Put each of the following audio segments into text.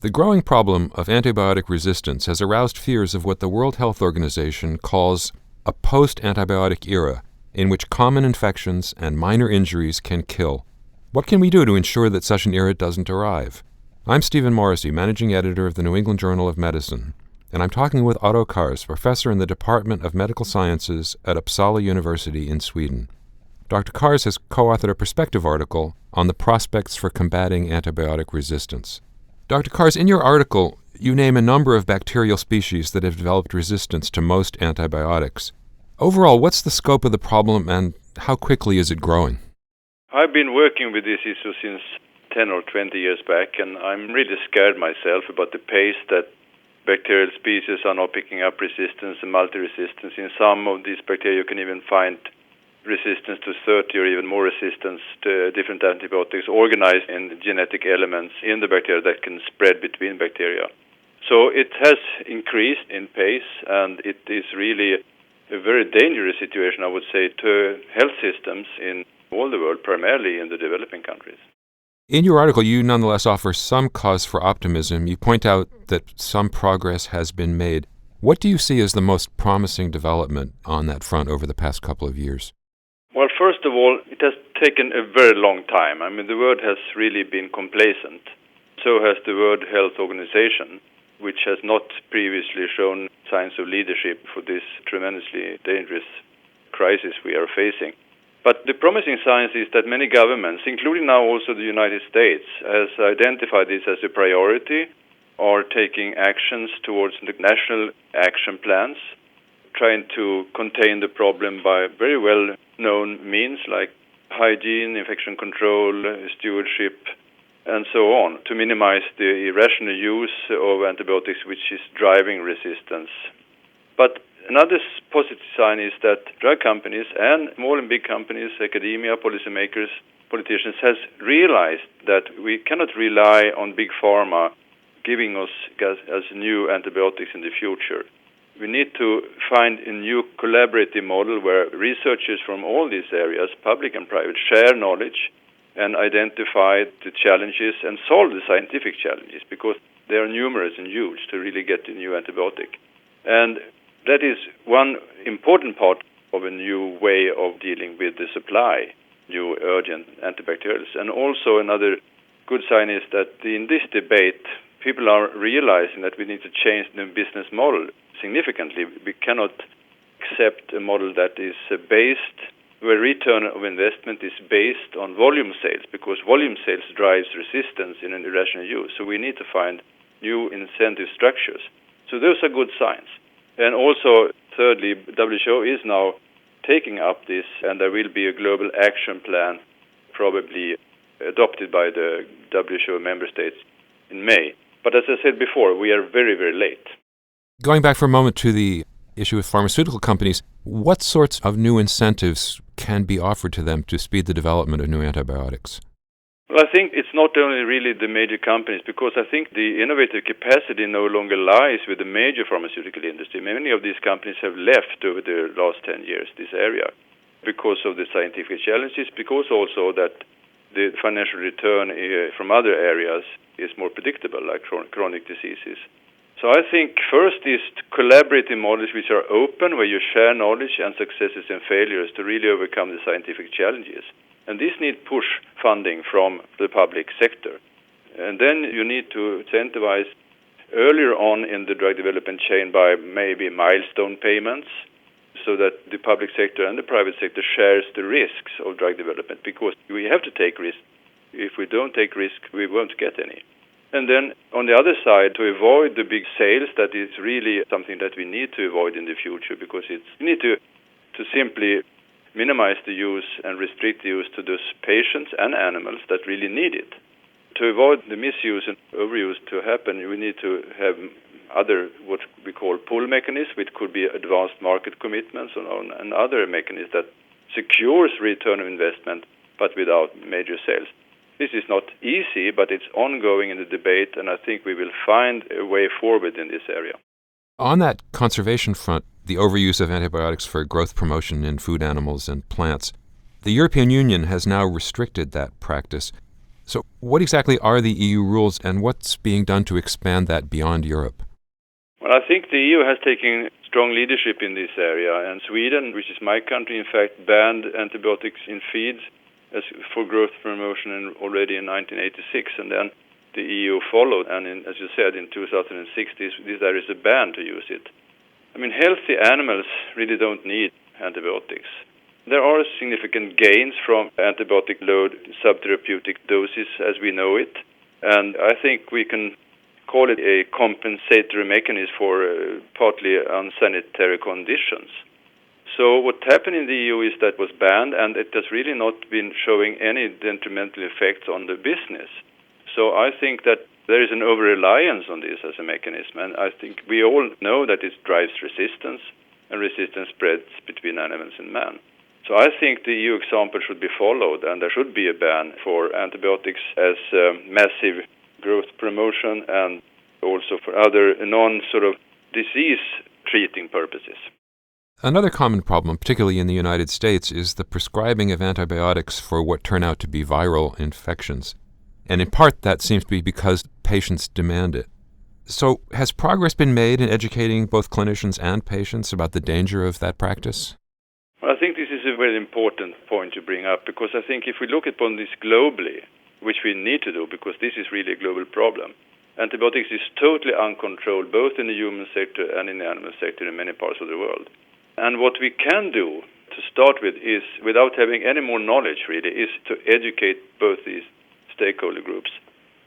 The growing problem of antibiotic resistance has aroused fears of what the World Health Organization calls a post-antibiotic era, in which common infections and minor injuries can kill. What can we do to ensure that such an era doesn't arrive? I'm Stephen Morrissey, managing editor of the New England Journal of Medicine, and I'm talking with Otto Cars, professor in the Department of Medical Sciences at Uppsala University in Sweden. Dr. Cars has co-authored a perspective article on the prospects for combating antibiotic resistance. Dr. Cars, in your article, you name a number of bacterial species that have developed resistance to most antibiotics. Overall, what's the scope of the problem and how quickly is it growing? I've been working with this issue since 10 or 20 years back, and I'm really scared myself about the pace that bacterial species are now picking up resistance and multi-resistance. In some of these bacteria, you can even find resistance to 30 or even more resistance to different antibiotics organized in genetic elements in the bacteria that can spread between bacteria. So it has increased in pace, and it is really a very dangerous situation, I would say, to health systems in all the world, primarily in the developing countries. In your article, you nonetheless offer some cause for optimism. You point out that some progress has been made. What do you see as the most promising development on that front over the past couple of years? Well, first of all, it has taken a very long time. I mean, the world has really been complacent. So has the World Health Organization, which has not previously shown signs of leadership for this tremendously dangerous crisis we are facing. But the promising signs is that many governments, including now also the United States, has identified this as a priority, are taking actions towards the national action plans, trying to contain the problem by very well-known means like hygiene, infection control, stewardship, and so on, to minimize the irrational use of antibiotics, which is driving resistance. But another positive sign is that drug companies and small and big companies, academia, policymakers, politicians, has realized that we cannot rely on big pharma giving us as new antibiotics in the future. We need to find a new collaborative model where researchers from all these areas, public and private, share knowledge and identify the challenges and solve the scientific challenges, because they are numerous and huge to really get a new antibiotic. And that is one important part of a new way of dealing with the supply, new urgent antibacterials. And also another good sign is that in this debate, people are realizing that we need to change the business model significantly. We cannot accept a model that is based, where return of investment is based on volume sales, because volume sales drives resistance in an irrational use. So we need to find new incentive structures. So those are good signs. And also, thirdly, WHO is now taking up this, and there will be a global action plan probably adopted by the WHO member states in May. But as I said before, we are very, very late. Going back for a moment to the issue with pharmaceutical companies, what sorts of new incentives can be offered to them to speed the development of new antibiotics? Well, I think it's not only really the major companies, because I think the innovative capacity no longer lies with the major pharmaceutical industry. Many of these companies have left over the last 10 years this area because of the scientific challenges, because also that the financial return from other areas is more predictable, like chronic diseases. So I think first is collaborative models which are open, where you share knowledge and successes and failures to really overcome the scientific challenges. And this needs push funding from the public sector. And then you need to incentivize earlier on in the drug development chain by maybe milestone payments, so that the public sector and the private sector shares the risks of drug development, because we have to take risks. If we don't take risks, we won't get any. And then on the other side, to avoid the big sales, that is really something that we need to avoid in the future, because we need to simply minimize the use and restrict the use to those patients and animals that really need it. To avoid the misuse and overuse to happen, we need to have other, what we call pull mechanisms, which could be advanced market commitments and other mechanisms that secures return of investment, but without major sales. This is not easy, but it's ongoing in the debate, and I think we will find a way forward in this area. On that conservation front, the overuse of antibiotics for growth promotion in food animals and plants, the European Union has now restricted that practice. So what exactly are the EU rules and what's being done to expand that beyond Europe? Well, I think the EU has taken strong leadership in this area, and Sweden, which is my country, in fact, banned antibiotics in feeds for growth promotion already in 1986, and then the EU followed, and as you said, in 2006 there is a ban to use it. I mean, healthy animals really don't need antibiotics. There are significant gains from antibiotic load subtherapeutic doses as we know it, and I think we can call it a compensatory mechanism for partly unsanitary conditions. So what happened in the EU is that was banned, and it has really not been showing any detrimental effects on the business. So I think that there is an over-reliance on this as a mechanism, and I think we all know that it drives resistance, and resistance spreads between animals and man. So I think the EU example should be followed, and there should be a ban for antibiotics as massive growth promotion and also for other disease-treating purposes. Another common problem, particularly in the United States, is the prescribing of antibiotics for what turn out to be viral infections. And in part, that seems to be because patients demand it. So has progress been made in educating both clinicians and patients about the danger of that practice? Well, I think this is a very important point to bring up, because I think if we look upon this globally, which we need to do because this is really a global problem, antibiotics is totally uncontrolled both in the human sector and in the animal sector in many parts of the world. And what we can do to start with is, without having any more knowledge really, is to educate both these stakeholder groups.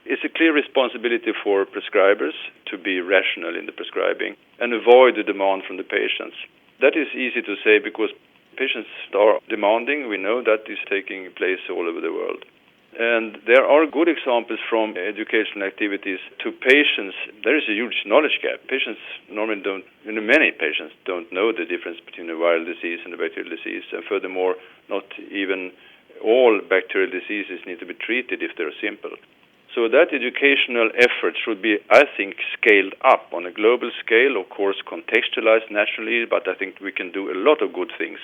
It's a clear responsibility for prescribers to be rational in the prescribing and avoid the demand from the patients. That is easy to say because patients are demanding. We know that is taking place all over the world. And there are good examples from educational activities to patients. There is a huge knowledge gap. Many patients don't know the difference between a viral disease and a bacterial disease. And furthermore, not even all bacterial diseases need to be treated if they're simple. So that educational effort should be, I think, scaled up on a global scale, of course contextualized nationally, but I think we can do a lot of good things.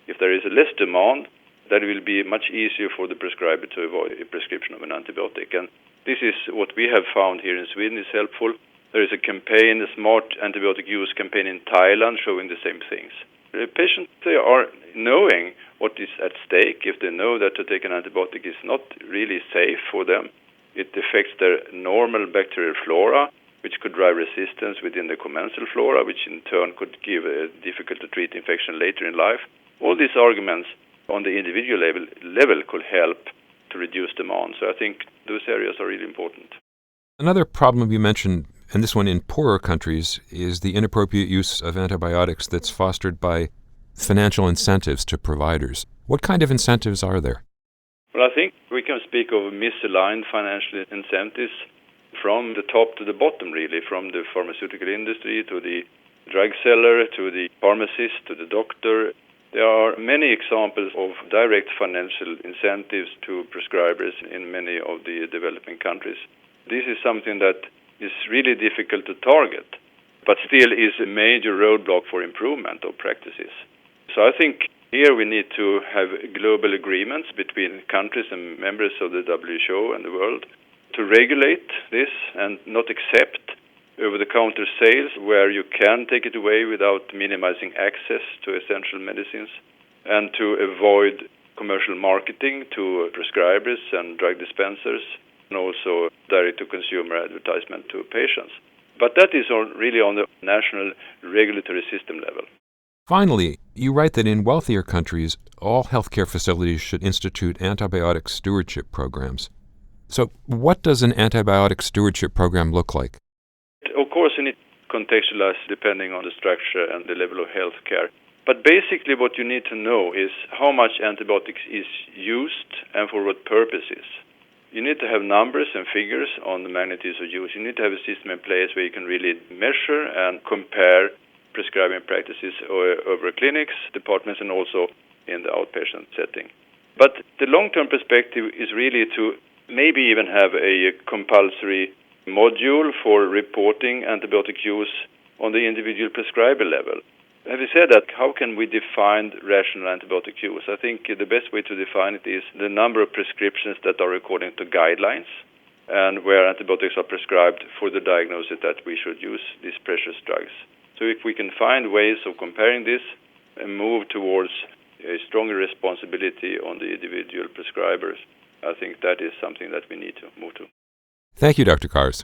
If there is a less demand, that will be much easier for the prescriber to avoid a prescription of an antibiotic. And this is what we have found here in Sweden is helpful. There is a campaign, a smart antibiotic use campaign in Thailand showing the same things. The patients, they are knowing what is at stake. If they know that to take an antibiotic is not really safe for them, it affects their normal bacterial flora, which could drive resistance within the commensal flora, which in turn could give a difficult-to-treat infection later in life. All these arguments on the individual level could help to reduce demand. So I think those areas are really important. Another problem you mentioned, and this one in poorer countries, is the inappropriate use of antibiotics that's fostered by financial incentives to providers. What kind of incentives are there? Well, I think we can speak of misaligned financial incentives from the top to the bottom, really, from the pharmaceutical industry to the drug seller to the pharmacist to the doctor. There are many examples of direct financial incentives to prescribers in many of the developing countries. This is something that is really difficult to target, but still is a major roadblock for improvement of practices. So I think here we need to have global agreements between countries and members of the WHO and the world to regulate this and not accept over-the-counter sales where you can take it away without minimizing access to essential medicines, and to avoid commercial marketing to prescribers and drug dispensers, and also direct-to-consumer advertisement to patients. But that is really on the national regulatory system level. Finally, you write that in wealthier countries, all healthcare facilities should institute antibiotic stewardship programs. So what does an antibiotic stewardship program look like? Of course, you need to contextualize depending on the structure and the level of health care. But basically what you need to know is how much antibiotics is used and for what purposes. You need to have numbers and figures on the magnitudes of use. You need to have a system in place where you can really measure and compare prescribing practices over clinics, departments, and also in the outpatient setting. But the long-term perspective is really to maybe even have a compulsory module for reporting antibiotic use on the individual prescriber level. Having said that, how can we define rational antibiotic use? I think the best way to define it is the number of prescriptions that are according to guidelines and where antibiotics are prescribed for the diagnosis that we should use these precious drugs. So if we can find ways of comparing this and move towards a stronger responsibility on the individual prescribers, I think that is something that we need to move to. Thank you, Dr. Cars.